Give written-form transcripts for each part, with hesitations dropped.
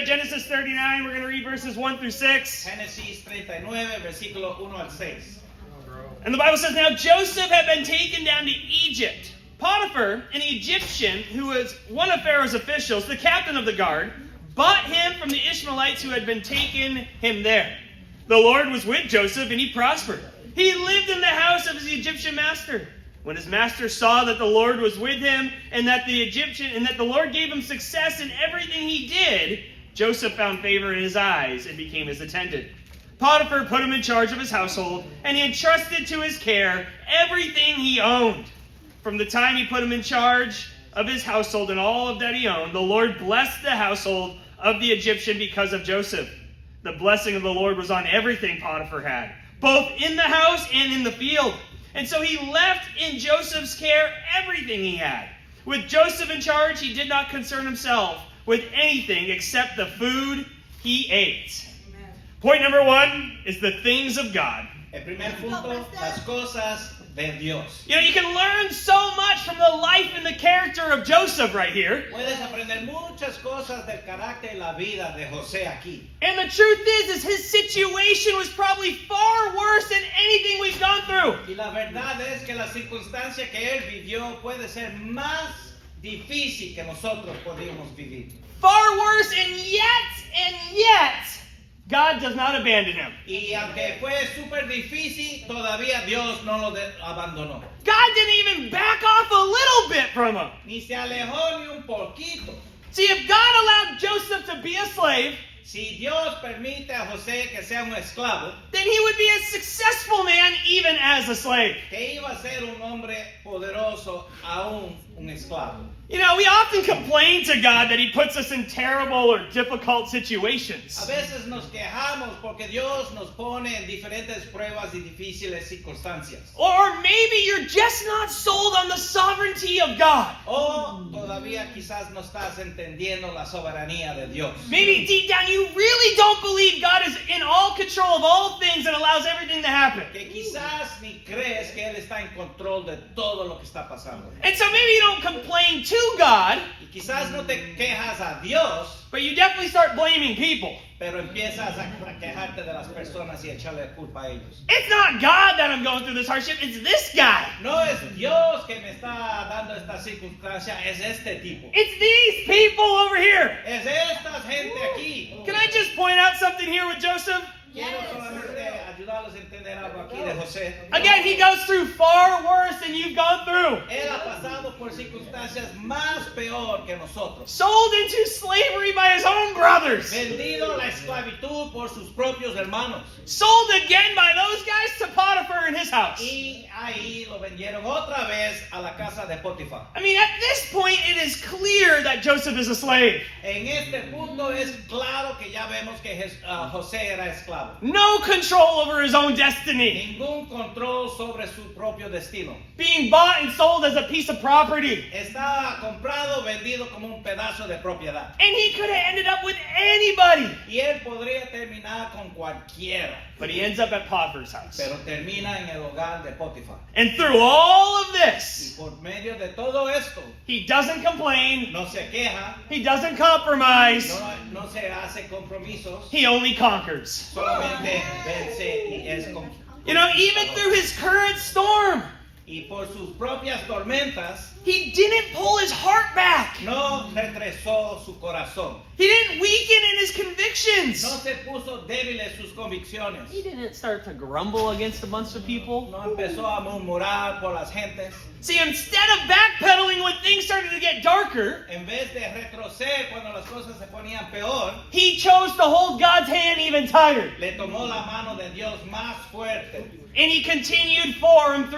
Genesis 39. We're going to read verses 1 through 6. Génesis 39, versículo 1 al 6. And the Bible says, Now Joseph had been taken down to Egypt. Potiphar, an Egyptian who was one of Pharaoh's officials, the captain of the guard, bought him from the Ishmaelites who had been taken him there. The Lord was with Joseph, and he prospered. He lived in the house of his Egyptian master. When his master saw that the Lord was with him, and that the Lord gave him success in everything he did, Joseph found favor in his eyes and became his attendant. Potiphar put him in charge of his household, and he entrusted to his care everything he owned. From the time he put him in charge of his household and all of that he owned, the Lord blessed the household of the Egyptian because of Joseph. The blessing of the Lord was on everything Potiphar had, both in the house and in the field. And so he left in Joseph's care everything he had. With Joseph in charge, he did not concern himself with anything except the food he ate. Amen. Point number 1 is the things of God. El primer punto, las cosas de Dios. You know, you can learn so much from the life and the character of Joseph right here. Puedes aprender muchas cosas del carácter y la vida de José aquí. And the truth is his situation was probably far worse than anything we've gone through. Y la verdad es que la circunstancia que él vivió puede ser más difícil que nosotros podíamos vivir. Far worse, and yet, God does not abandon him. Y aunque fue súper difícil, todavía Dios no lo abandonó. God didn't even back off a little bit from him. Ni se alejó ni un poquito. See, if God allowed Joseph to be a slave, si Dios permite a José que sea un esclavo, then he would be a successful man even as a slave. Que iba a ser un hombre poderoso aún un esclavo. You know, we often complain to God that he puts us in terrible or difficult situations. A veces nos quejamos porque Dios nos pone en diferentes pruebas y difíciles circunstancias. Or maybe you're just not sold on the sovereignty of God. O todavía quizás no estás entendiendo la soberanía de Dios. Maybe deep down you really don't believe God is in all control of all things and allows everything to happen. Que quizás ni crees que Él está en control de todo lo que está pasando. And so maybe you don't complain to God, y quizás no te quejas a Dios, but you definitely start blaming people. Pero empiezas a quejarte de las personas y echarle culpa a ellos. It's not God that I'm going through this hardship, it's this guy. No es Dios que me está dando esta circunstancia, es este tipo. It's these people over here. Es esta gente aquí. Can I just point out something here with Joseph? Quiero solamente ayudarlos a entender algo aquí de José. Again, he goes through far worse than you've gone through. Él ha pasado por circunstancias más peor que nosotros. Sold into slavery by his own brothers. Vendido a la esclavitud por sus propios hermanos. Sold again by those guys to Potiphar in his house. Y ahí lo vendieron otra vez a la casa de Potifar. I mean, at this point, it is clear that Joseph is a slave. En este punto es claro que ya vemos que José era esclavo. No control over his own destiny. Ningún control sobre su propio destino. Being bought and sold as a piece of property. Estaba comprado, vendido como un pedazo de propiedad. And he could have ended up with anybody. Y él podría terminar con cualquiera. But he ends up at Potiphar's house. Pero termina en el hogar de Potifar. And through all of this, y por medio de todo esto, he doesn't complain. No se queja. He doesn't compromise. No se hace compromisos. He only conquers. Solamente vence y es You know, even through his current storm, y por sus propias tormentas, he didn't pull his heart back. No retrasó su corazón. He didn't weaken in his convictions. No se puso débil en sus convicciones. He didn't start to grumble against a bunch of people. No empezó a murmurar por las gentes. See, instead of backpedaling when things started to get darker, en vez de retroceder cuando las cosas se ponían peor, he chose to hold God's hand even tighter. Le tomó la mano de Dios más fuerte. And he continued forward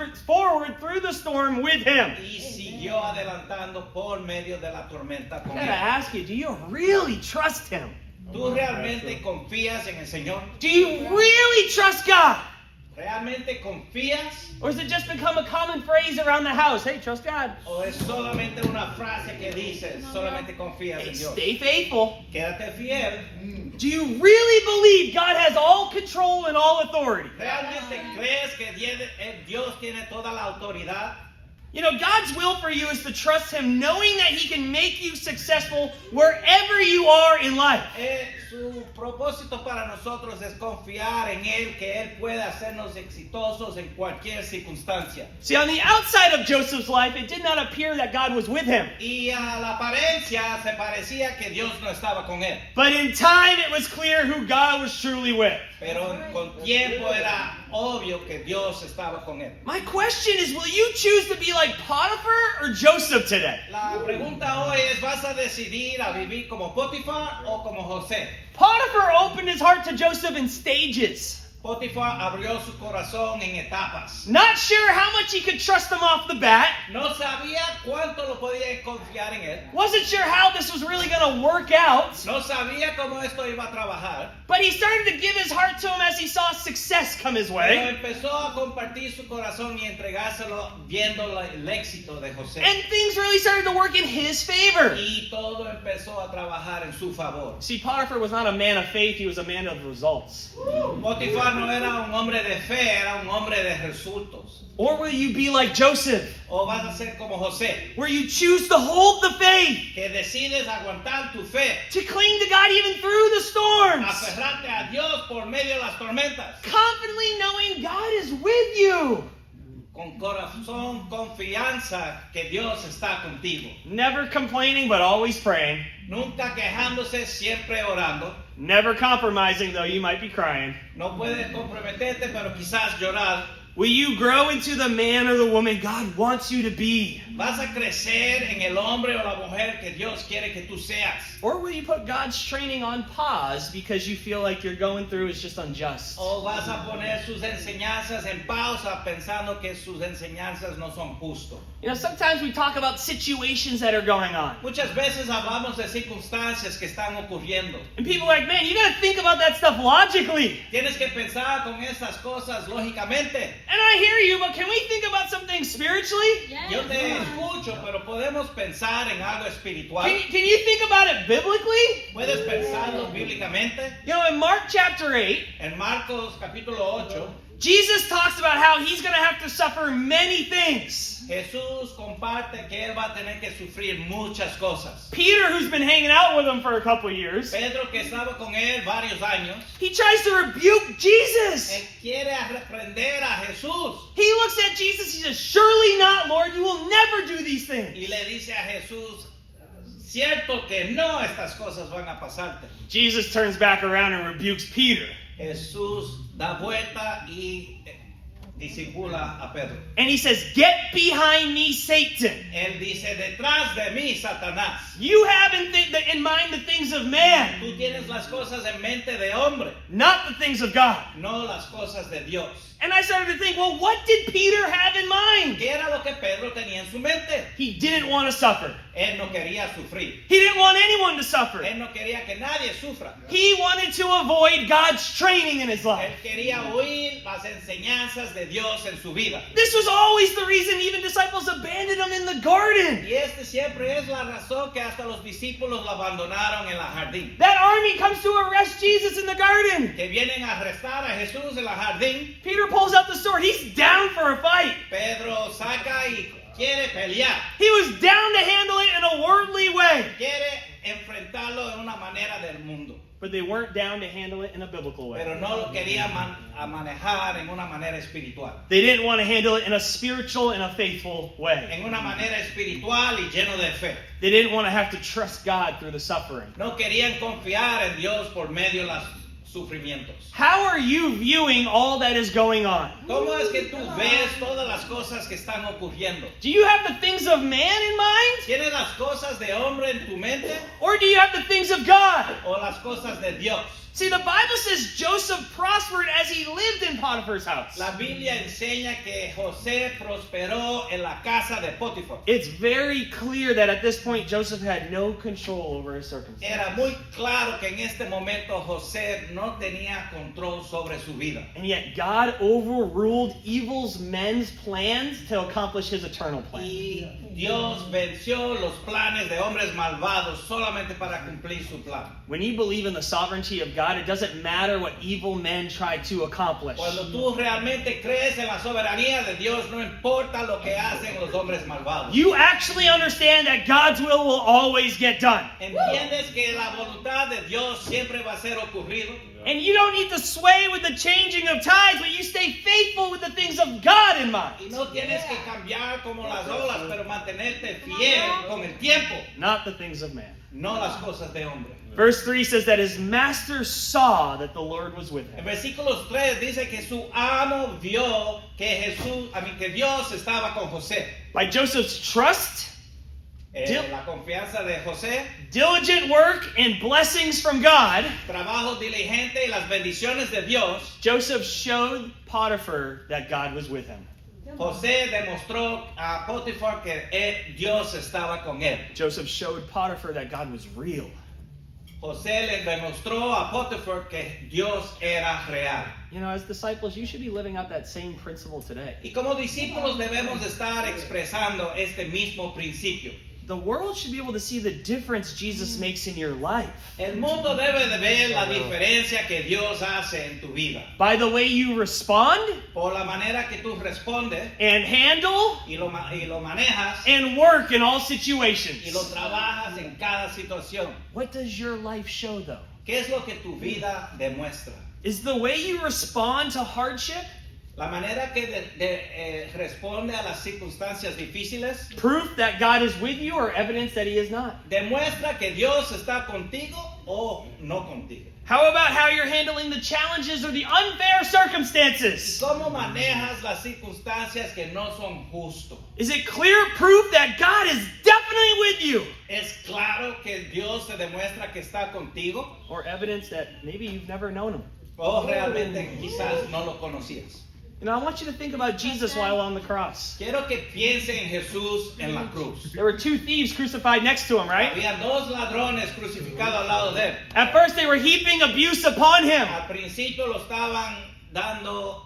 through the storm with him. Y siguió adelantando por medio de la tormenta con I gotta ask you, do you really trust him? ¿Tú realmente confías en el Señor? Do you really trust God? ¿Realmente confías? Or has it just become a common phrase around the house? Hey, trust God. ¿O es solamente una frase que dices, solamente confías en Dios? Stay faithful. Quédate fiel. Do you really believe God has all control and all authority? ¿Realmente crees que Dios tiene toda la autoridad? You know, God's will for you is to trust Him, knowing that He can make you successful wherever you are in life. Su propósito para nosotros es confiar en Él, que Él puede hacernos exitosos en cualquier circunstancia. See, on the outside of Joseph's life, it did not appear that God was with him. Y a la apariencia se parecía que Dios no estaba con él. But in time, it was clear who God was truly with. Pero con tiempo era obvio que Dios estaba con él. My question is, will you choose to be like Potiphar or Joseph today? La pregunta hoy es, ¿vas a decidir a vivir como Potifar o como José? Potiphar opened his heart to Joseph in stages. Potifar abrió su corazón en etapas. Not sure how much he could trust him off the bat. No sabía cuánto lo podía confiar en él. Wasn't sure how this was really going to work out. No sabía cómo esto iba a trabajar. But he started to give his heart to him as he saw success come his Pero way. empezó a compartir su corazón y entregárselo viendo el éxito de José. And things really started to work in his favor. Y todo empezó a trabajar en su favor. See, Potiphar was not a man of faith, he was a man of results. Potifar no era un hombre de fe, era un hombre de resultados. Or will you be like Joseph, O vas a ser como José, where you choose to hold the faith, que decides aguantar tu fe, to cling to God even through the storms, aferrarte a Dios por medio de las tormentas, confidently knowing God is with you. con corazón, confianza que Dios está contigo. Never complaining, but always praying. Nunca quejándose, siempre orando. Never compromising, though you might be crying. No puedes comprometerte, pero quizás llorar. Will you grow into the man or the woman God wants you to be? Vas a crecer en el hombre o la mujer que Dios quiere que tú seas. Or will you put God's training on pause because you feel like you're going through is just unjust? O vas a poner sus enseñanzas en pausa pensando que sus enseñanzas no son justas. You know, sometimes we talk about situations that are going on. Muchas veces hablamos de circunstancias que están ocurriendo. And people are like, man, you got to think about that stuff logically. Tienes que pensar con esas cosas lógicamente. And I hear you, but can we think about something spiritually? Yo te escucho, pero podemos pensar en algo espiritual. Can you think about it biblically? ¿Puedes pensarlo bíblicamente? You know, in Mark chapter 8, En Marcos capítulo 8, Jesus talks about how he's going to have to suffer many things. Jesús comparte que él va a tener que sufrir muchas cosas. Peter, who's been hanging out with him for a couple years, Pedro, que estaba con él varios años, he tries to rebuke Jesus. él quiere reprender a Jesús He looks at Jesus, he says, surely not, Lord, you will never do these things. y le dice a Jesús, cierto que no estas cosas van a pasarte. Jesus turns back around and rebukes Peter. Jesús da vuelta y disipula a Pedro. And he says, get behind me, Satan. Él dice, detrás de mí, Satanás. You have in mind the things of man, Tú tienes las cosas en mente de hombre, not the things of God. no las cosas de Dios. And I started to think, well, what did Peter have in mind? ¿Qué era lo que Pedro tenía en su mente? He didn't want to suffer. Él no quería sufrir. He didn't want anyone to suffer. Él no quería que nadie sufra. He wanted to avoid God's training in his Él life. quería oír las enseñanzas de Dios en su vida. This was always the reason even disciples abandoned him in the garden. Y este siempre es la razón que hasta los discípulos lo abandonaron en la jardín. That army comes to arrest Jesus in the garden. Que vienen a arrestar a Jesús en la jardín. Peter pulls out the sword. He's down for a fight. Pedro saca y quiere pelear. He was down to handle it in a worldly way. Quiere enfrentarlo en una manera del mundo. But they weren't down to handle it in a biblical way. Pero no lo quería manejar en una manera espiritual. They didn't want to handle it in a spiritual and a faithful way. En una manera espiritual y lleno de fe. They didn't want to have to trust God through the suffering. No querían confiar en Dios por medio de los sufrimientos. How are you viewing all that is going on? ¿Cómo es que tú ves todas las cosas que están ocurriendo? Do you have the things of man in mind? ¿Tienes las cosas de hombre en tu mente Or do you have the things of God? o las cosas de Dios? See, the Bible says Joseph prospered as he lived in Potiphar's house. La Biblia enseña que José prosperó en la casa de Potifar. It's very clear that at this point Joseph had no control over his circumstances. Era muy claro que en este momento José no tenía control sobre su vida. And yet God overruled evil men's plans to accomplish his eternal plan. Y Dios venció los planes de hombres malvados solamente para cumplir su plan. When you believe in the sovereignty of God, it doesn't matter what evil men try to accomplish. Cuando tú realmente crees en la soberanía de Dios, no importa lo que hacen los hombres malvados. You actually understand that God's will always get done. ¿Entiendes que la voluntad de Dios siempre va a ser ocurrido? And you don't need to sway with the changing of tides, but you stay faithful with the things of God in mind. Y no tienes que cambiar como las olas, pero mantenerte fiel con el tiempo, Not the things of man. no las cosas de hombre. Verse 3 says that his master saw that the Lord was with En him. versículos 3 dice que su amo vio que que Dios estaba con José. By Joseph's trust, La confianza de José, diligent work, and blessings from God, trabajo diligente y las bendiciones de Dios, Joseph showed Potiphar that God was with him. José demostró a Potifar que Dios estaba con él. Joseph showed Potiphar that God was real. José le demostró a Potifar que Dios era real. You know, as disciples, you should be living out that same principle today. Y como discípulos debemos estar expresando este mismo principio. The world should be able to see the difference Jesus makes in your life. El mundo debe de ver la diferencia que Dios hace en tu vida. By the way you respond Por la manera que tú respondes and handle y lo manejas and work in all y lo situations. trabajas en cada situación. What does your life show, though? ¿Qué es lo que tu vida demuestra? Is the way you respond to hardship La manera que responde a las circunstancias difíciles proof that God is with you or evidence that He is not? demuestra que Dios está contigo o no contigo. How about how you're handling the challenges or the unfair circumstances? ¿Cómo manejas las circunstancias que no son justas? Is it clear proof that God is definitely with you? ¿Es claro que Dios te demuestra que está contigo? Or evidence that maybe you've never known Him? ¿O realmente quizás no lo conocías? You know, I want you to think about Jesus while on the cross. Quiero que piense en Jesús en la cruz. There were two thieves crucified next to Him, right? Había dos ladrones crucificados al lado de él. At first, they were heaping abuse upon Him. Al principio lo estaban dando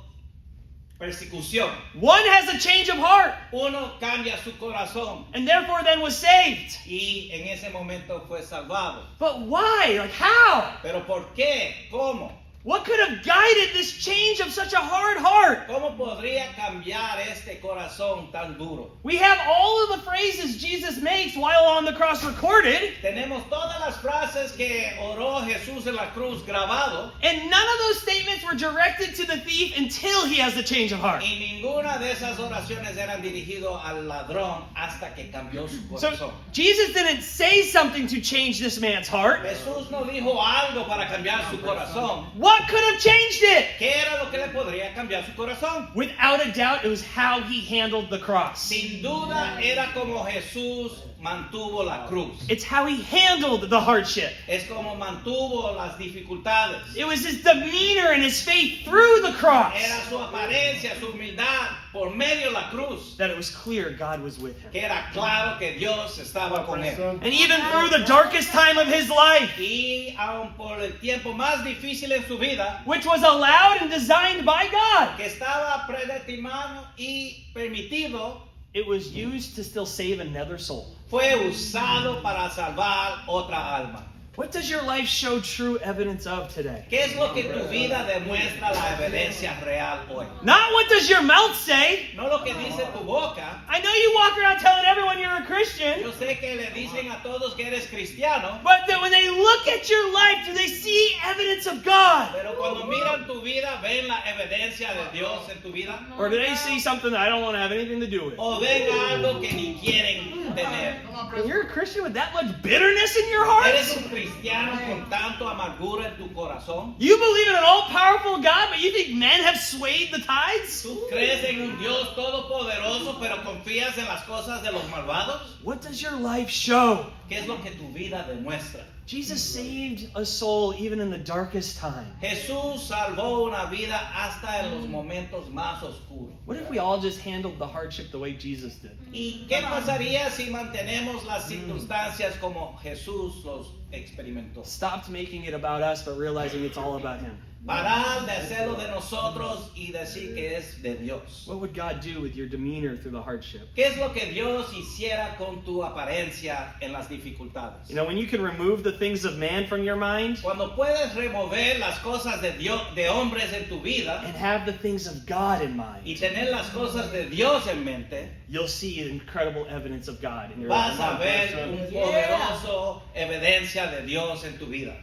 persecución. One has a change of heart, Uno cambia su corazón and therefore then was saved. y en ese momento fue salvado. But why? Like, how? ¿Pero por qué? ¿Cómo? What could have guided this change of such a hard heart? ¿Cómo podría cambiar este corazón tan duro? We have all of the phrases Jesus makes while on the cross recorded, Tenemos todas las frases que oró Jesús en la cruz grabado and none of those statements were directed to the thief until he has the change of heart. y ninguna de esas oraciones eran dirigidas al ladrón hasta que cambió su corazón. So Jesus didn't say something to change this man's heart. Jesús no dijo algo para cambiar su corazón. What could have changed it? ¿Qué era lo que le podría cambiar su corazón? Without a doubt, it was how he handled the cross. Sin duda era como Jesús mantuvo la cruz. It's how he handled the hardship. Es como mantuvo las dificultades. It was his demeanor and his faith through the cross Era su apariencia, su humildad por medio de la cruz. that it was clear God was with him. Que era claro que Dios estaba con él. And even through the darkest time of his life, Y aun por el tiempo más difícil en su vida, which was allowed and designed by God, que estaba predeterminado y permitido, it was used to still save another soul. fue usado para salvar otra alma. What does your life show true evidence of today? ¿Qué es lo que tu vida demuestra la evidencia real hoy? Not what does your mouth say. No lo que dice tu boca. I know you walk around telling everyone you're a Christian, Yo sé que le dicen a todos que eres cristiano, but that when they look at your life, do they see evidence of God? pero cuando miran tu vida, ven la evidencia de Dios en tu vida. Or do they see something that I don't want to have anything to do with? O ven algo que ni quieren tener. And you're a Christian with that much bitterness in your heart? Eres un cristiano con tanto amargura en tu corazón. You believe in an all-powerful God, but you think men have swayed the tides? Tú crees en un Dios todopoderoso, pero confías en las cosas de los malvados. What does your life show? ¿Qué es lo que tu vida demuestra? Jesus saved a soul even in the darkest time. Jesús salvó una vida hasta en los momentos más oscuros. What if we all just handled the hardship the way Jesus did? ¿Y qué pasaría si mantenemos las circunstancias como Jesús los experimentó? Stopped making it about us, but realizing it's all about Him. Parar de hacerlo de nosotros y decir que es de Dios. What would God do with your demeanor through the hardship? ¿Qué es lo que Dios hiciera con tu apariencia en las dificultades? You know, when you can remove the things of man from your mind Cuando puedes remover las cosas de Dios, de hombres en tu vida and have the things of God in y mind, tener las cosas de Dios en mente, you'll see incredible evidence of God in your vas a life. ver un poderoso evidencia de Dios en tu vida.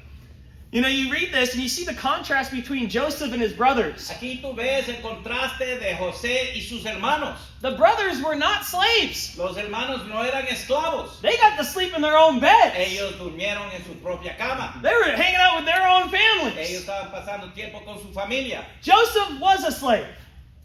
You know, you read this and you see the contrast between Joseph and his brothers. Aquí tú ves el contraste de José y sus hermanos. The brothers were not slaves. Los hermanos no eran esclavos. They got to sleep in their own beds. Ellos durmieron en su propia cama. They were hanging out with their own Ellos families. estaban pasando tiempo con su familia. Joseph was a slave,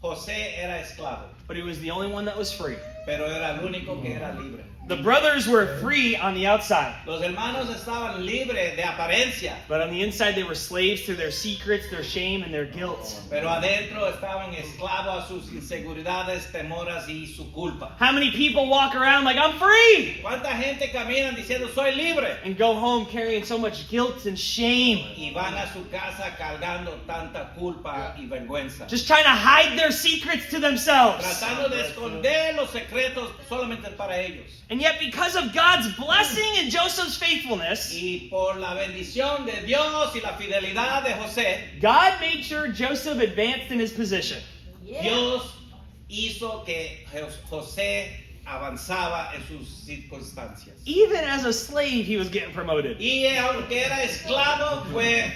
José era esclavo, but he was the only one that was free. pero era el único que era libre. The brothers were free on the outside, Los hermanos estaban libres de apariencia, but on the inside they were slaves to their secrets, their shame, and their guilt. pero adentro estaban esclavos a sus inseguridades, temoras y su culpa. How many people walk around like, I'm free, ¿Cuánta gente camina diciendo soy libre? and go home carrying so much guilt and shame, Y van a su casa cargando tanta culpa y vergüenza. just trying to hide their secrets to themselves? Tratando de esconder los secretos solamente para ellos. And yet, because of God's blessing and Joseph's faithfulness, Y por la bendición de Dios y la fidelidad de José, God made sure Joseph advanced in his position. Dios hizo que José avanzaba en sus circunstancias. Even as a slave, he was getting promoted. Y aunque era esclavo, fue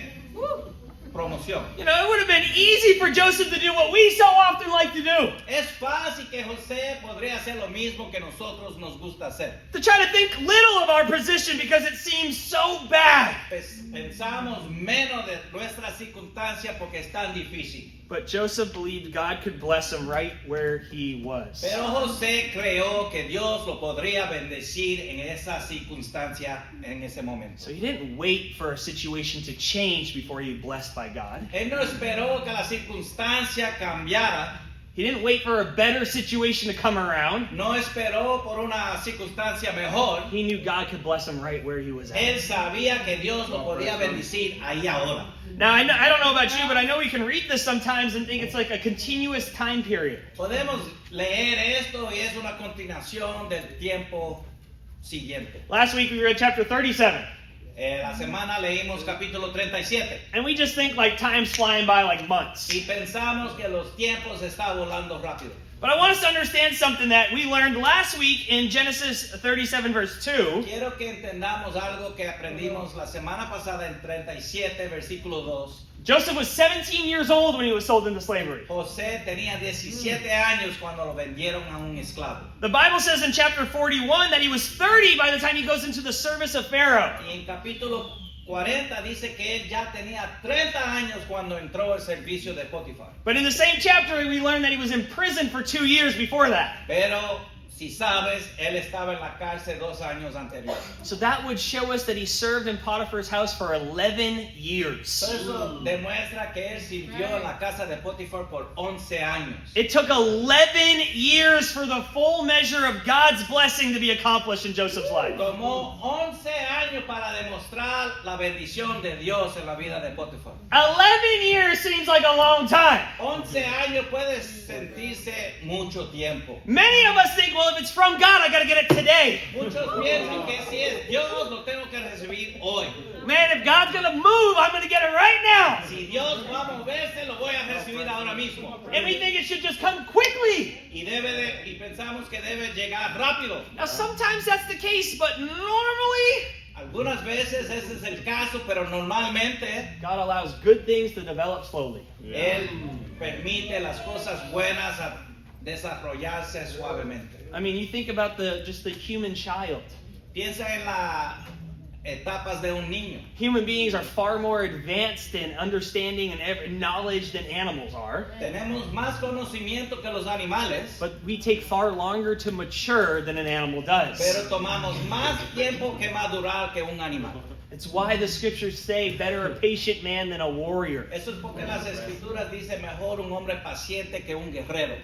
promoción. You know, it would have been easy for Joseph to do what we so often like to do. Es fácil que José podría hacer lo mismo que nosotros nos gusta hacer. To try to think little of our position because it seems so bad. Pensamos menos de nuestra circunstancia porque es tan difícil. But Joseph believed God could bless him right where he was. Pero José creyó que Dios lo podría bendecir en esa circunstancia en ese momento. So he didn't wait for a situation to change before he was blessed by God. Él no esperó que la circunstancia cambiara, He didn't wait for a better situation to come around. no esperó por una circunstancia mejor. He knew God could bless him right where he was at. Él sabía que Dios lo podía bendecir ahí ahora. Now, I don't know about you, but I know we can read this sometimes and think it's like a continuous time period. Podemos leer esto y es una continuación del tiempo siguiente. Last week we read chapter 37, La semana leímos capítulo 37 and we just think like time's flying by like months. y pensamos que los tiempos están volando rápido. But I want us to understand something that we learned last week in Genesis 37 verse 2. Quiero que entendamos algo que aprendimos la semana pasada en 37 versículo 2. Joseph was 17 years old when he was sold into slavery. José tenía 17 años cuando lo vendieron a un esclavo. The Bible says in chapter 41 that he was 30 by the time he goes into the service of Pharaoh. Y en capítulo 40 dice que él ya tenía 30 años cuando entró al servicio de Potifar. But in the same chapter, we learn that he was in prison for 2 years before that. Pero si sabes, él estaba en la cárcel 2 años anteriores. So that would show us that he served in Potiphar's house for 11 years. Por eso demuestra que él sirvió en la casa de Potifar por 11 años. It took 11 years for the full measure of God's blessing to be accomplished in Joseph's life. Tomó 11 años para demostrar la bendición de Dios en la vida de Potifar. 11 years seems like a long time. 11 años puede sentirse mucho tiempo. Many of us think, well, if it's from God, I got to get it today. Muchos piensan que si es Dios, lo tengo que recibir hoy. Man, if God's going to move, I'm going to get it right now. Si Dios va a moverse, lo voy a recibir ahora mismo. And we think it should just come quickly. Y pensamos que debe llegar rápido. Now, sometimes that's the case, but normally, Algunas veces ese es el caso, pero normalmente God allows good things to develop slowly. Él permite las cosas buenas a desarrollarse suavemente. I mean, you think about just the human child. Piensa en las etapas de un niño. Human beings are far more advanced in understanding and knowledge than animals are. Tenemos más conocimiento que los animales, But we take far longer to mature than an animal does. pero tomamos más tiempo que madurar que un animal. It's why the scriptures say, better a patient man than a warrior. Eso es porque las escrituras dicen mejor un hombre paciente que un guerrero.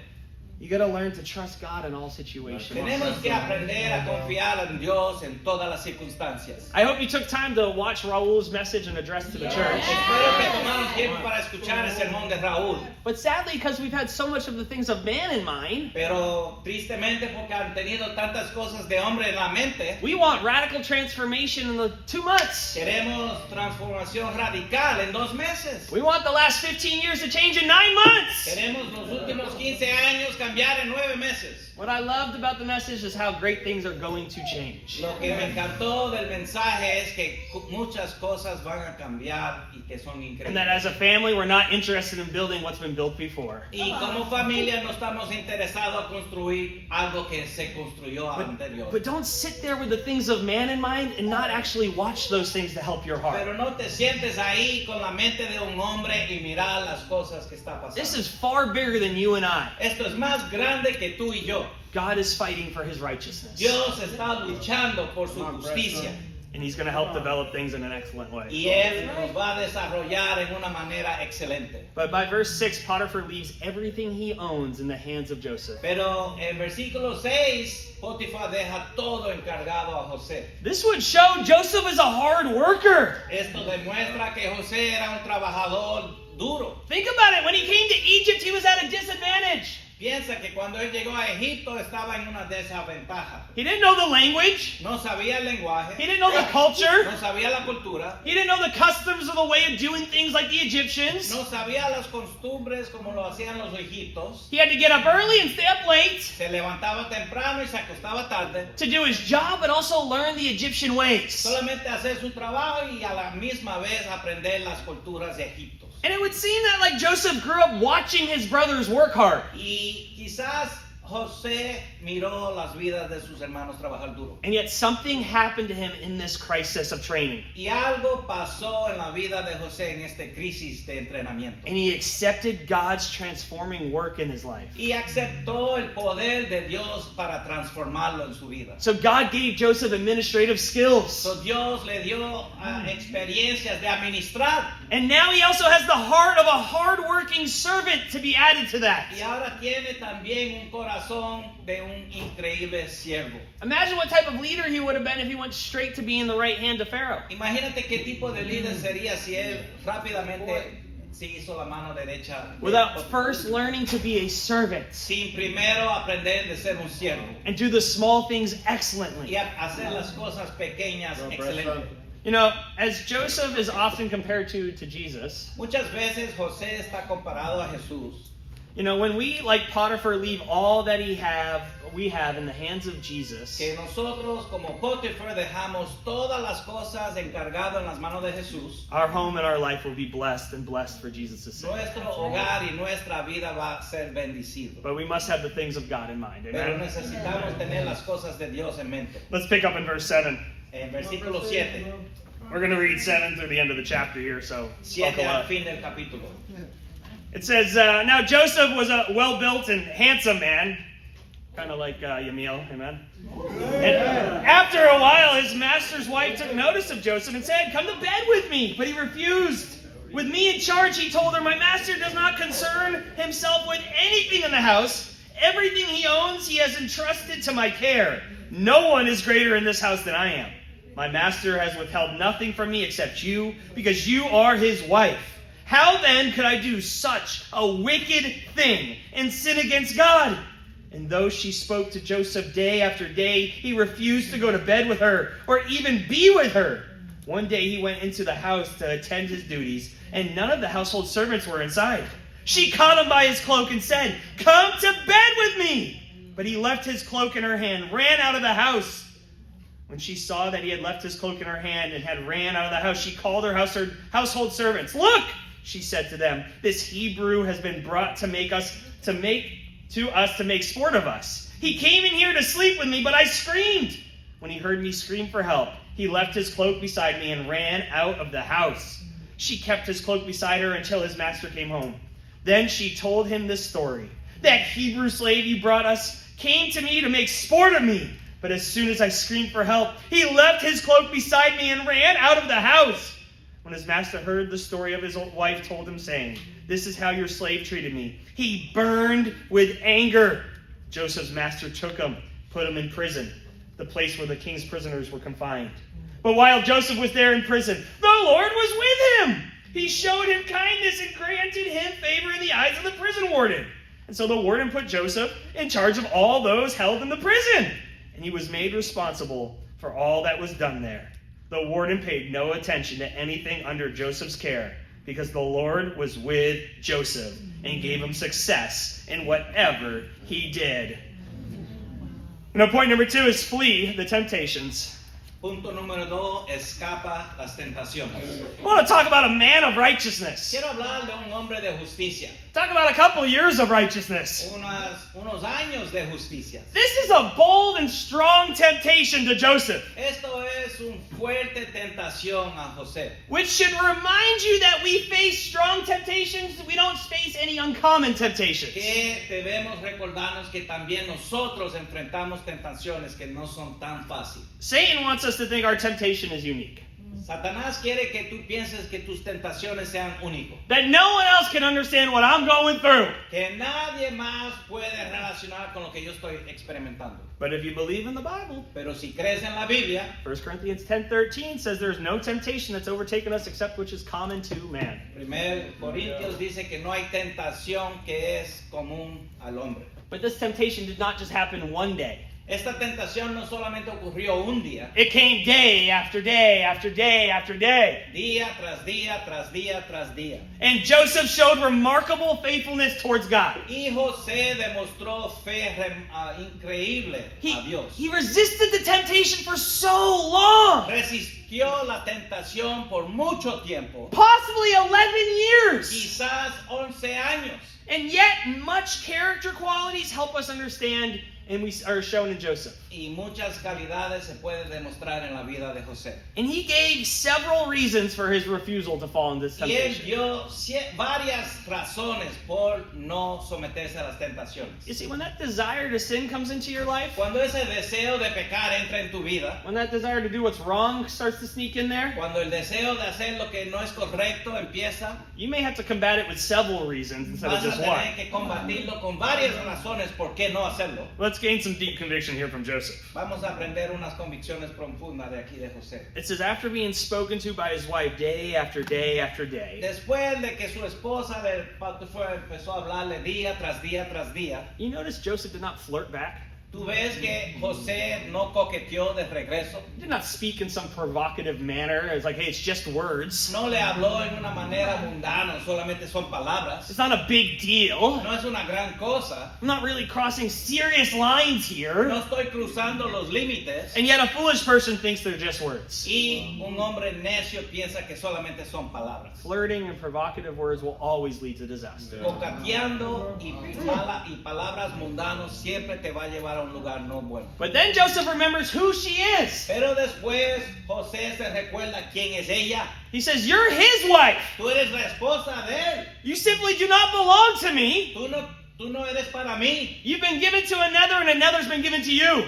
You got to learn to trust God in all situations. Tenemos que aprender a confiar en Dios en todas las circunstancias. I hope you took time to watch Raul's message and address to the church. Espero que tomaron tiempo para escuchar el sermón de Raúl. But sadly, because we've had so much of the things of man in mind, Pero tristemente porque han tenido tantas cosas de hombre en la mente, we want radical transformation in the 2 months. queremos transformación radical en 2 meses. We want the last 15 years to change in 9 months. Queremos los últimos 15 años cambiar en 9 meses. What I loved about the message is how great things are going to change. Lo que me encantó del mensaje es que muchas cosas van a cambiar y que son And that as increíbles. a family, we're not interested in building what's been built before. Y como familia no estamos interesados a construir algo que se construyó anterior. But don't sit there with the things of man in mind and not actually watch those things to help your heart. Pero no te sientes ahí con la mente de un hombre y mirar las cosas que está pasando. This is far bigger than you and I. Esto es más grande que tú y yo. God is fighting for his righteousness. Dios está luchando por su justicia And he's going to help develop things in an excellent way. y Él nos va a desarrollar en una manera excelente. But by verse 6, Potiphar leaves everything he owns in the hands of Joseph. Pero en versículo 6, Potifar deja todo encargado a José. This would show Joseph is a hard worker. Esto demuestra que José era un trabajador duro. Think about it. When he came to Egypt, he was at a disadvantage. Piensa que cuando él llegó a Egipto estaba en una desventaja. He didn't know the language. No sabía el lenguaje, He didn't know the culture. no sabía la cultura, He didn't know the customs or the way of doing things like the Egyptians. no sabía las costumbres como lo hacían los egiptos. He had to get up early and stay up late Se levantaba temprano y se acostaba tarde. to do his job, but also learn the Egyptian ways. Solamente hacer su trabajo y a la misma vez aprender las culturas de Egipto. And it would seem that like Joseph grew up watching his brothers work hard. Y quizás José miró las vidas de sus hermanos trabajar duro. And yet something happened to him in this crisis of training. Y algo pasó en la vida de José en esta crisis de entrenamiento. And he accepted God's transforming work in his life. Y aceptó el poder de Dios para transformarlo en su vida. So God gave Joseph administrative skills. So Dios le dio experiencias de administrar. And now he also has the heart of a hard-working servant to be added to that. Y ahora tiene también un corazón de un increíble siervo. Imagine what type of leader he would have been if he went straight to being the right hand to Pharaoh. Imagínate qué tipo de líder sería si él rápidamente se hizo la mano derecha. Without first learning to be a servant Sin primero aprender de ser un siervo. and do the small things Y excellently. hacer las cosas pequeñas excelentes. You know, as Joseph is often compared to Jesus, Muchas veces José está comparado a Jesús. you know, when we, like Potiphar, leave all that we have in the hands of Jesus, Que nosotros como Potifar dejamos todas las cosas encargadas en las manos de Jesús. our home and our life will be blessed and blessed for Jesus' sake. Nuestro hogar y nuestra vida va a ser bendecido. But we must have the things of God in mind. Pero Amen? necesitamos tener las cosas de Dios en mente. Let's pick up in verse 7. En versículo 7. We're going to read 7 through the end of the chapter here, so 7 buckle al up. fin del capítulo. It says, now Joseph was a well-built and handsome man, kind of like Yamil, amen? And after a while, his master's wife took notice of Joseph and said, come to bed with me. But he refused. With me in charge, he told her, my master does not concern himself with anything in the house. Everything he owns, he has entrusted to my care. No one is greater in this house than I am. My master has withheld nothing from me except you, because you are his wife. How then could I do such a wicked thing and sin against God? And though she spoke to Joseph day after day, he refused to go to bed with her or even be with her. One day he went into the house to attend his duties, and none of the household servants were inside. She caught him by his cloak and said, come to bed with me. But he left his cloak in her hand, ran out of the house. When she saw that he had left his cloak in her hand and had ran out of the house, she called her household servants. Look, she said to them, this Hebrew has been brought to make sport of us. He came in here to sleep with me, but I screamed. When he heard me scream for help, he left his cloak beside me and ran out of the house. She kept his cloak beside her until his master came home. Then she told him this story. That Hebrew slave you brought us came to me to make sport of me. But as soon as I screamed for help, he left his cloak beside me and ran out of the house. When his master heard the story of his old wife told him, saying, This is how your slave treated me. He burned with anger. Joseph's master took him, put him in prison, the place where the king's prisoners were confined. But while Joseph was there in prison, the Lord was with him. He showed him kindness and granted him favor in the eyes of the prison warden. And so the warden put Joseph in charge of all those held in the prison. And he was made responsible for all that was done there. The warden paid no attention to anything under Joseph's care, because the Lord was with Joseph and gave him success in whatever he did. Point number 2 is flee the temptations. Punto número 2, escapa las tentaciones. I want to talk about a man of righteousness. Quiero hablar de un hombre de justicia. Talk about a couple years of righteousness. Unos años de justicia. This is a bold and strong temptation to Joseph, Esto es un fuerte tentación a José. which should remind you that we face strong temptations. We don't face any uncommon temptations. Que debemos recordarnos que también nosotros enfrentamos tentaciones que no son tan fáciles. Satan wants us to think our temptation is unique, Satanás quiere que tú pienses que tus tentaciones sean únicos. that no one else can understand what I'm going through. Que nadie más puede relacionar con lo que yo estoy experimentando. But if you believe in the Bible, Pero si crees en la Biblia, 1 Corinthians 10:13 says there's no temptation that's overtaken us except which is common to man. 1 Corintios dice que no hay tentación que es común al hombre. But this temptation did not just happen one day. Esta tentación no solamente ocurrió un día, It came day after day after day after day. día tras día, tras día, tras día. And Joseph showed remarkable faithfulness towards God. Y José demostró fe increíble a Dios. He resisted the temptation for so long. Resistió la tentación por mucho tiempo, Possibly 11 years. quizás 11 años. And yet, much character qualities help us understand, and we are shown in Joseph. Y muchas calidades se pueden demostrar en la vida de José. And he gave several reasons for his refusal to fall into this Y él temptation. dio varias razones por no someterse a las tentaciones. You see, when that desire to sin comes into your life, Cuando ese deseo de pecar entra en tu vida, when that desire to do what's wrong starts to sneak in there, cuando el deseo de hacer lo que no es correcto empieza, you may have to combat it with several reasons instead of vas a just one. tener que combatirlo con varias razones por qué no hacerlo. Let's gain some deep conviction here from Joseph. Vamos a aprender unas convicciones profundas de aquí de José. It says, after being spoken to by his wife day after day after day, Después de que su esposa empezó a hablarle día tras día tras día, you notice Joseph did not flirt back. tú ves que José no coqueteó de regreso. He did not speak in some provocative manner. It's like, hey, it's just words. No le habló en una manera mundana, solamente son palabras. It's not a big deal. No es una gran cosa. I'm not really crossing serious lines here. No estoy cruzando los límites. And yet a foolish person thinks they're just words. Y un hombre necio piensa que solamente son palabras. Flirting and provocative words will always lead to disaster. Coqueteando y palabras mundanos siempre te va a llevar a un lugar no bueno. But then Joseph remembers who she is. Pero después José se recuerda quién es ella. He says, you're his wife. Tú eres la esposa de él. You simply do not belong to me. Tú no eres para mí. You've been given to another, and another's been given to you.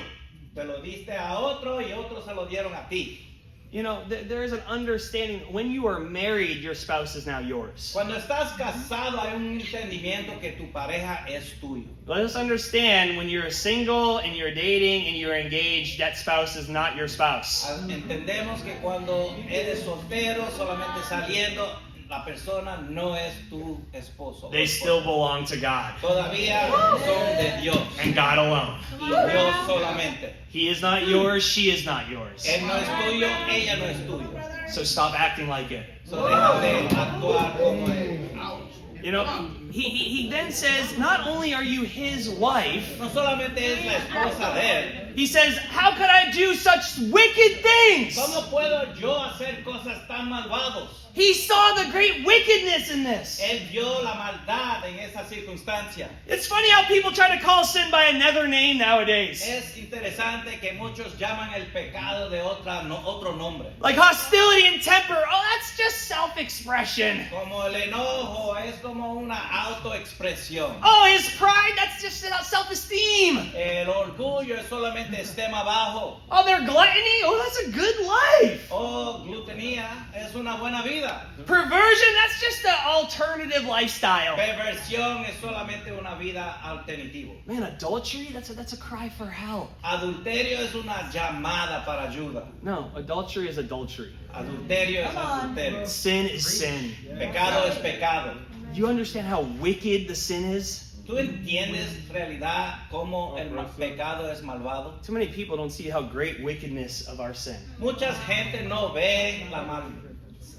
Te lo diste a otro y otros se lo dieron a ti. You know, there is an understanding. When you are married, your spouse is now yours. Cuando estás casado hay un entendimiento que tu pareja es tuyo. Let us understand, when you're single and you're dating and you're engaged, that spouse is not your spouse. Entendemos que cuando eres soltero, solamente saliendo, la persona no es tu esposo. They still belong to God Todavía son de Dios. and God alone. Y Dios solamente. He is not yours, she is not yours. Él no es tuyo, ella no es tuyo. So stop acting like it. So deja de actuar como él. You know, he then says, not only are you his wife, No solamente es la esposa de él. he says, how could I do such wicked things? ¿Cómo puedo yo hacer cosas tan malvados? He saw the great wickedness in this. Él vio la maldad en esa circunstancia. It's funny how people try to call sin by another name nowadays. Es interesante que muchos llaman el pecado de otro nombre. Like hostility and temper, oh, that's just self-expression. Como el enojo es como una autoexpresión. Oh, his pride, that's just self-esteem. El orgullo es solamente solamente estema bajo. Oh, they're gluttony? Oh, that's a good life. Oh, glutenía es una buena vida. Perversion? That's just an alternative lifestyle. Perversión es solamente una vida alternativa. Man, adultery? That's a cry for help. Adulterio es una llamada para ayuda. No, adultery is adultery. Adulterio es adulterio. Sin is sin. Pecado es pecado. Do you understand how wicked the sin is? ¿Tú entiendes en realidad cómo el pecado es malvado? Too many people don't see how great wickedness of our sin. Mucha gente no ve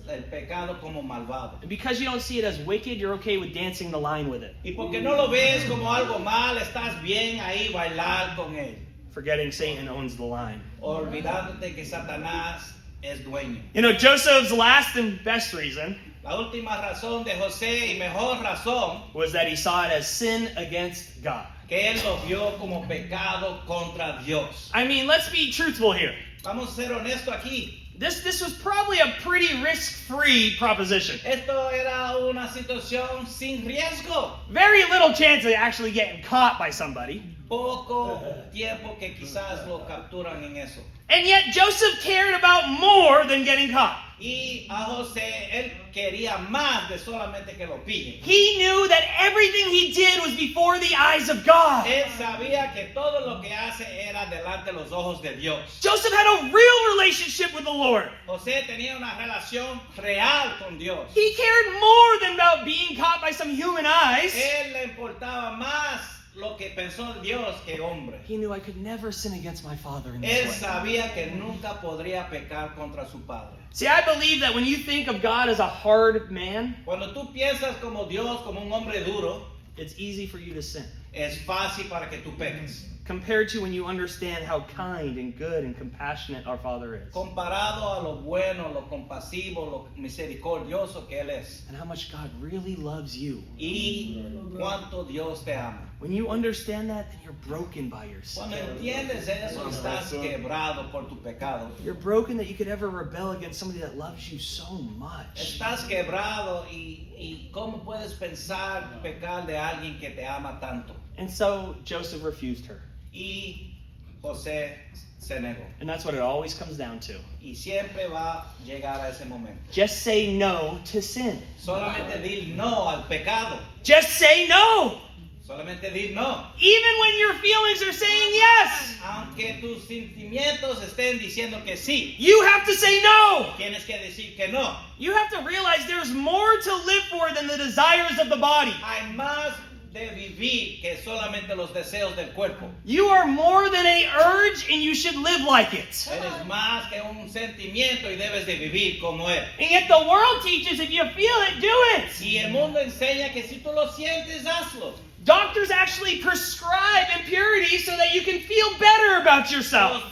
el pecado como malvado. And because you don't see it as wicked, you're okay with dancing the line with it. Y porque no lo ves como algo mal, estás bien ahí bailar con él. Forgetting Satan owns the line. Olvidándote que Satanás es dueño. You know, Joseph's last and best reason La última razón de José y mejor razón was that he saw it as sin against God. que él lo vio como pecado contra Dios. I mean, let's be truthful here. Vamos a ser honestos aquí. This was probably a pretty risk-free proposition. Esto era una situación sin riesgo. Very little chance of actually getting caught by somebody. Poco tiempo que quizás lo capturan en eso. And yet Joseph cared about more than getting caught. Y a José, él quería más de solamente que lo pillen. He knew that everything he did was before the eyes of God. Él sabía que todo lo que hace era delante de los ojos de Dios. Joseph had a real relationship with the Lord. José tenía una relación real con Dios. He cared more than about being caught by some human eyes. Él le importaba más lo que pensó Dios que hombre. He knew I could never sin against my father in Él this way. sabía que nunca podría pecar contra su padre. See, I believe that when you think of God as a hard man, Cuando tú piensas como Dios, como un hombre duro, it's easy for you to sin. es fácil para que tú peques. Compared to when you understand how kind and good and compassionate our Father is. Comparado a lo bueno, lo compasivo, lo misericordioso que Él es. And how much God really loves you. Y cuánto Dios te ama. When you understand that, then you're broken by your sin. Cuando entiendes eso, estás quebrado por tu pecado. You're broken that you could ever rebel against somebody that loves you so much. Estás quebrado y cómo puedes pensar pecar de alguien que te ama tanto. And so Joseph refused her. Y José se negó. And that's what it always comes down to. Y siempre va a llegar a ese momento. Just say no to sin. Solamente dir no al pecado. Just say no. Solamente dir no. Even when your feelings are saying yes. Aunque tus sentimientos estén diciendo que sí, You have to say no. tienes que decir que no. You have to realize there's more to live for than the desires of the body. Hay más de vivir que solamente los deseos del cuerpo. You are more than a urge and you should live like it. Eres más que un sentimiento y debes de vivir como él. And yet the world teaches if you feel it, do it. Y el mundo enseña que si tú lo sientes, hazlo. Doctors actually prescribe impurity so that you can feel better about yourself.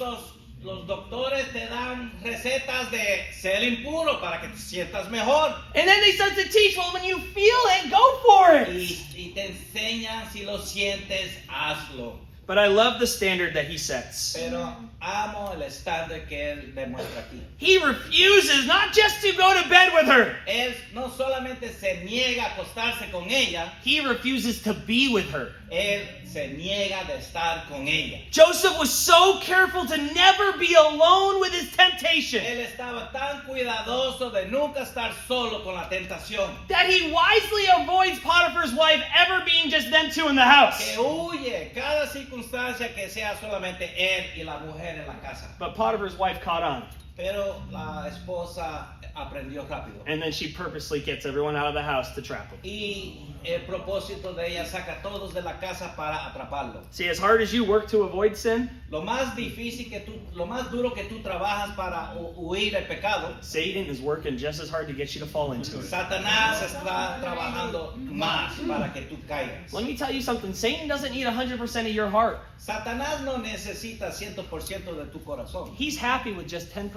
Los doctores te dan recetas de ser impuro para que te sientas mejor. And then they start to teach, well, when you feel it, go for it. Y te enseñan si lo sientes, hazlo. But I love the standard that he sets. Pero amo el estándar que él demuestra aquí. He refuses not just to go to bed with her. Él no solamente se niega a acostarse con ella, He refuses to be with her. él se niega de estar con ella. Joseph was so careful to never be alone with his temptation Él estaba tan cuidadoso de nunca estar solo con la tentación, that he wisely avoids Potiphar's wife ever being just them two in the house. que huye cada circunstancia que sea solamente él y la mujer en la casa. But Potiphar's wife caught on. Pero la esposa aprendió rápido. And then she purposely gets everyone out of the house to trap him. Y el propósito de ella saca a todos de la casa para atraparlo. See, as hard as you work to avoid sin, Lo más difícil que tú, lo más duro que tú trabajas para huir del pecado, Satan is working just as hard to get you to fall into it. Satanás está trabajando más para que tú caigas. Let me tell you something. Satan doesn't need 100% of your heart. Satanás no necesita 100% de tu corazón. He's happy with just 10%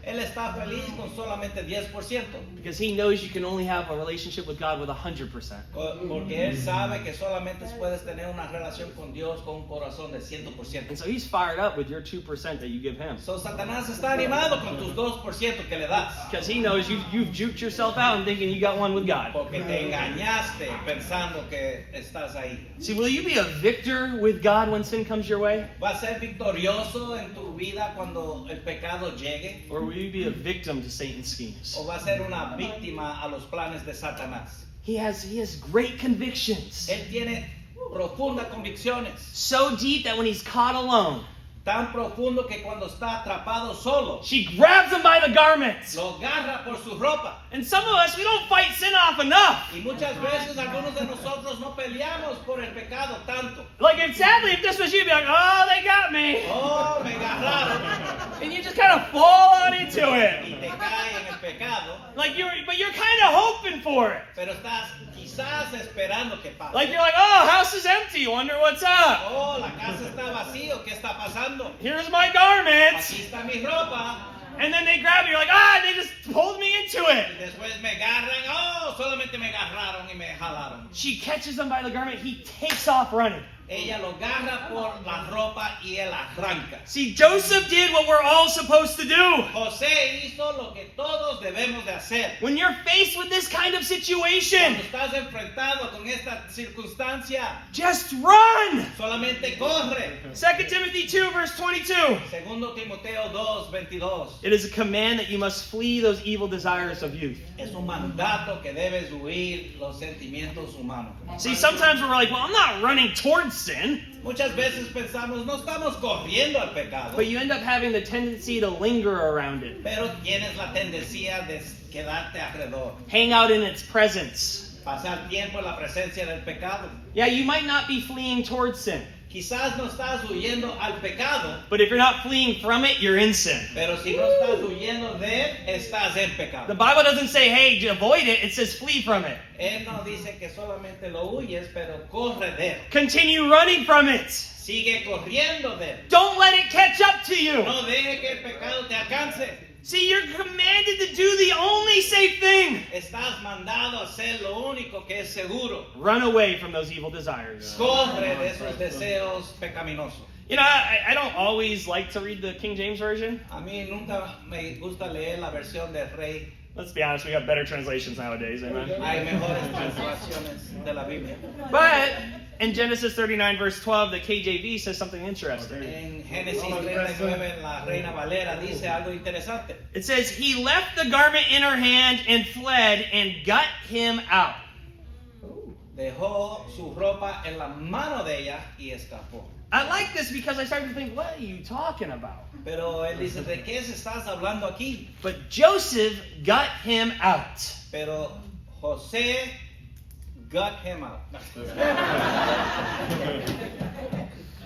Él está feliz con solamente 10%. because he knows you can only have a relationship with God with 100%. porque él sabe que solamente puedes tener una relación con Dios con un corazón de And 100%. so he's fired up with your 2% that you give him. So, Satanás está animado con tus 2% que le das. Because he knows you've juked yourself out and thinking you got one with God. Porque te engañaste pensando que estás ahí. See, will you be a victor with God when sin comes your way? ¿Vas a ser victorioso en tu vida cuando el pecado llegue? Or will you be a victim to Satan's schemes? ¿O vas a ser una víctima a los planes de Satanás? He has great convictions. Él tiene profundas convicciones. So deep that when he's caught alone, Tan profundo que cuando está atrapado solo, she grabs him by the garment. lo agarra por su ropa. And some of us, we don't fight sin off enough. Y muchas veces algunos de nosotros no peleamos por el pecado tanto. Like, if this was you, you'd be like, oh, they got me. Oh, me agarraron. And you just kind of fall on into Y it. te cae en el pecado, But you're kind of hoping for it. pero estás quizás esperando que pase. Like, you're like, oh, house is empty. Wonder what's up. Oh, la casa está vacía, ¿qué está pasando? Here's my garment. Aquí está mi ropa. And then they grab you. You're like, they just pulled me into Y it. después me agarran. Oh, solamente me agarraron y me jalaron. She catches him by the garment. He takes off running. Ella lo agarra por la ropa y él arranca. See, Joseph did what we're all supposed to do. José hizo lo que todos debemos de hacer. When you're faced with this kind of situation, Cuando estás enfrentado con esta circunstancia, just run. solamente corre. 2 Timothy 2, verse 22. Segundo Timoteo 2:22. It is a command that you must flee those evil desires of youth. Es un mandato que debes huir los sentimientos humanos. See, sometimes we're like, well, I'm not running towards sin. Muchas veces pensamos, no estamos corriendo al pecado, But you end up having the tendency to linger around it, pero tienes la tendencia de quedarte alrededor, hang out in its presence. pasar tiempo en la presencia del pecado. Yeah, you might not be fleeing towards sin, Quizás no estás huyendo al pecado, but if you're not fleeing from it, you're in sin. pero si no estás huyendo de él, estás en The pecado. Bible doesn't say, hey, avoid it. It says flee from it. Él no dice que solamente lo huyes, pero corre de él. Continue running from it. Sigue corriendo de él. Don't let it catch up to you. No deje que el pecado te alcance. See, you're commanded to do the only safe thing. Estás mandado a hacer lo único que es seguro. Run away from those evil desires. Corre de esos deseos pecaminosos. You know, I don't always like to read the King James Version. A mí nunca me gusta leer la versión del rey. Let's be honest, we got better translations nowadays, amen? Hay mejores translaciones de la Biblia. But in Genesis 39, verse 12, the KJV says something interesting. En Génesis 39, la Reina Valera dice algo interesante. It says, he left the garment in her hand and fled and got him out. Dejó su ropa en la mano de ella y escapó. I like this because I started to think, what are you talking about? Pero él dice, ¿de qué se estás hablando aquí? But Joseph got him out. Pero José got him out.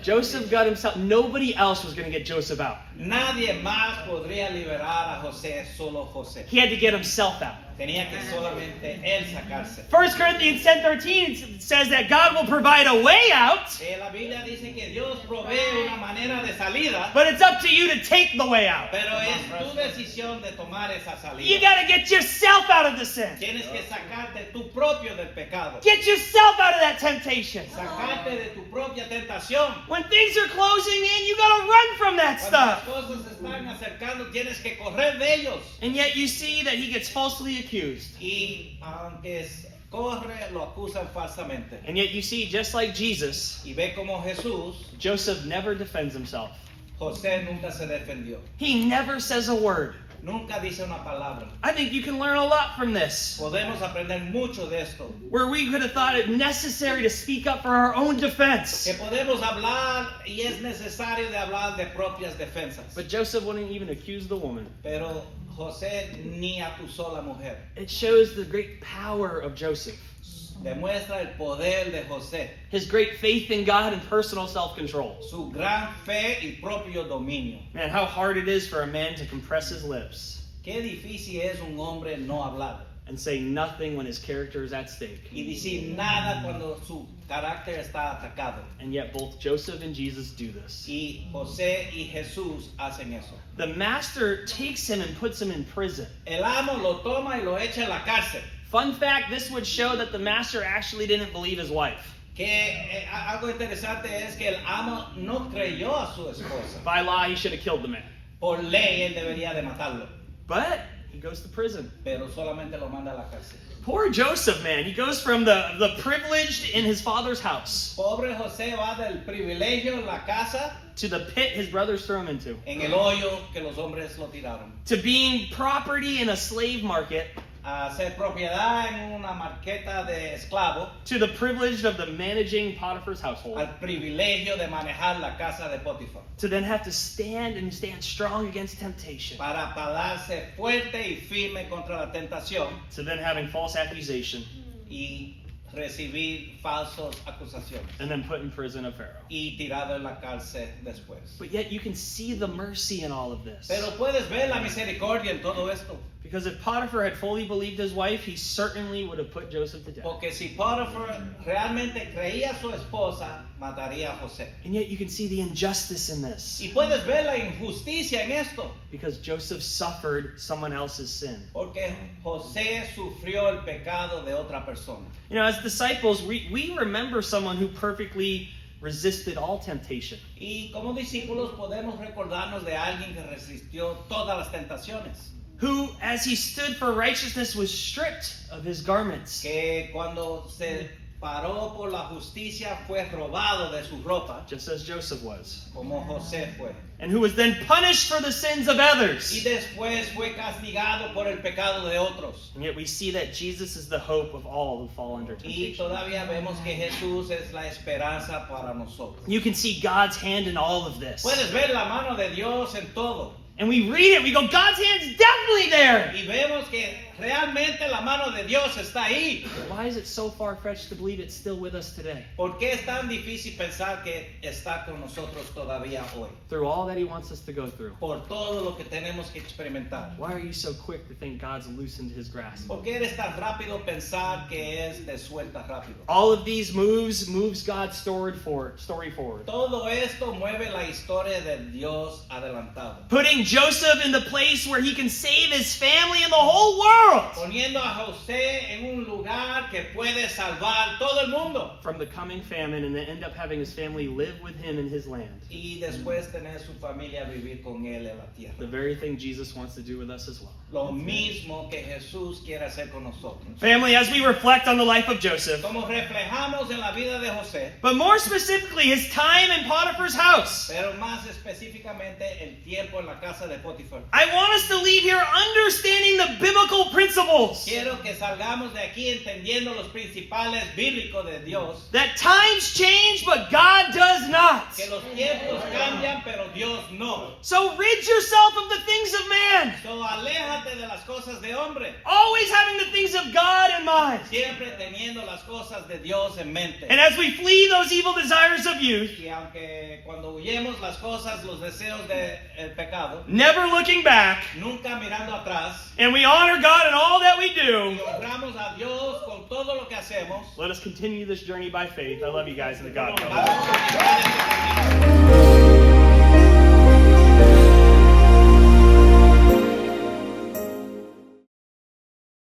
Joseph got himself. Nobody else was going to get Joseph out. Nadie más podría liberar a José, solo José. He had to get himself out. Tenía que solamente él sacarse. 1 Corinthians 10:13 says that God will provide a way out, La Biblia dice que Dios provee una manera de salida, but it's up to you to take the way out. pero es tu decisión de tomar esa You salida. got to get yourself out of the sin. Tienes que sacarte tu propio del pecado. Get yourself out of that temptation. Sacarte de tu propia tentación. When things are closing in, you got to run from that Cuando las stuff. cosas se están acercando, tienes que correr de ellos. And yet you see that he gets falsely accused. Y aunque corre, lo acusan falsamente. And yet you see, just like Jesus, Y ve como Jesús, Joseph never defends himself. José nunca se defendió. He never says a word. Nunca dice una palabra. I think you can learn a lot from this. Podemos aprender mucho de esto. Where we could have thought it necessary to speak up for our own defense. Que podemos hablar y es necesario de hablar de propias defensas. But Joseph wouldn't even accuse the woman. Pero José ni acusó a la mujer. It shows the great power of Joseph. Demuestra el poder de José, His great faith in God and personal self-control. su gran fe y propio dominio. Man, how hard it is for a man to compress his lips Qué difícil es un hombre no hablar and say nothing when his character is at stake. y decir nada cuando su carácter está atacado. And yet both Joseph and Jesus do this. Y José y Jesús hacen eso. The master takes him and puts him in prison. El amo lo toma y lo echa en la cárcel. Fun fact, this would show that the master actually didn't believe his wife. Que algo interesante es que el amo no creyó a su esposa. By law, he should have killed the man. Por ley, él debería de matarlo. But he goes to prison. Pero solamente lo manda a la cárcel. Poor Joseph, man. He goes from the privileged in his father's house Pobre José va del privilegio en la casa to the pit his brothers threw him into, en el hoyo que los hombres lo tiraron. to being property in a slave market, A ser propiedad en una marqueta de esclavo, to the privilege of the managing Potiphar's household, al privilegio de manejar la casa de Potifar, to then have to stand strong against temptation, para pararse fuerte y firme contra la tentación to then having false accusation, y recibir falsas acusaciones and then put in prison of Pharaoh. y tirado en la cárcel después. But yet you can see the mercy in all of this. Pero puedes ver la misericordia en todo esto. Because if Potiphar had fully believed his wife, he certainly would have put Joseph to death. Porque si Potifar realmente creía a su esposa, mataría a José. And yet you can see the injustice in this. Y puedes ver la injusticia en esto. Because Joseph suffered someone else's sin. Porque José sufrió el pecado de otra persona. You know, as disciples, we remember someone who perfectly resisted all temptation. Y como discípulos podemos recordarnos de alguien que resistió todas las tentaciones. Who, as he stood for righteousness, was stripped of his garments. Que cuando se paró por la justicia fue robado de su ropa, Just as Joseph was. como José fue. And who was then punished for the sins of Y others. después fue castigado por el pecado de otros. And yet we see that Jesus is the hope of all who fall under Y temptation. todavía vemos que Jesús es la esperanza para nosotros. You can see God's hand in all of this. Puedes ver la mano de Dios en todo. And we read it, we go, God's hand's definitely there. Y vemos que realmente la mano de Dios está ahí. Why is it so far-fetched to believe it's still with us today? ¿Por qué es tan difícil pensar que está con nosotros todavía hoy? Through all that he wants us to go through. Por todo lo que tenemos que experimentar. Why are you so quick to think God's loosened his grasp? ¿Por qué eres tan rápido pensar que es de suelta rápido? All of these moves God's story forward. Todo esto mueve la historia de Dios adelantado. Putting Joseph in the place where he can save his family and the whole world Poniendo a José en un lugar que puede salvar todo el mundo. from the coming famine and then end up having his family live with him in his land. Y después tener su familia vivir con él en la The tierra. very thing Jesus wants to do with us as well. Lo mismo que Jesús quiere hacer con nosotros. Family, as we reflect on the life of Joseph, Como reflejamos en la vida de José, but more specifically his time in Potiphar's house, pero más específicamente el tiempo en la casa de Potifar. I want us to leave here understanding the biblical principles Quiero que salgamos de aquí entendiendo los principales bíblicos de Dios. that times change, but God does not. Que los tiempos cambian, pero Dios no. So rid yourself of the things of man, So, aléjate de las cosas de hombre. always having the things of God in mind. Siempre teniendo las cosas de Dios en mente. And as we flee those evil desires of youth, Y aunque cuando huyemos las cosas, los deseos del pecado, never looking back, nunca mirando atrás, and we honor God in all that we y do, honramos a Dios con todo lo que hacemos, let us continue this journey by faith. I love you guys in the God. vamos a continuar este camino.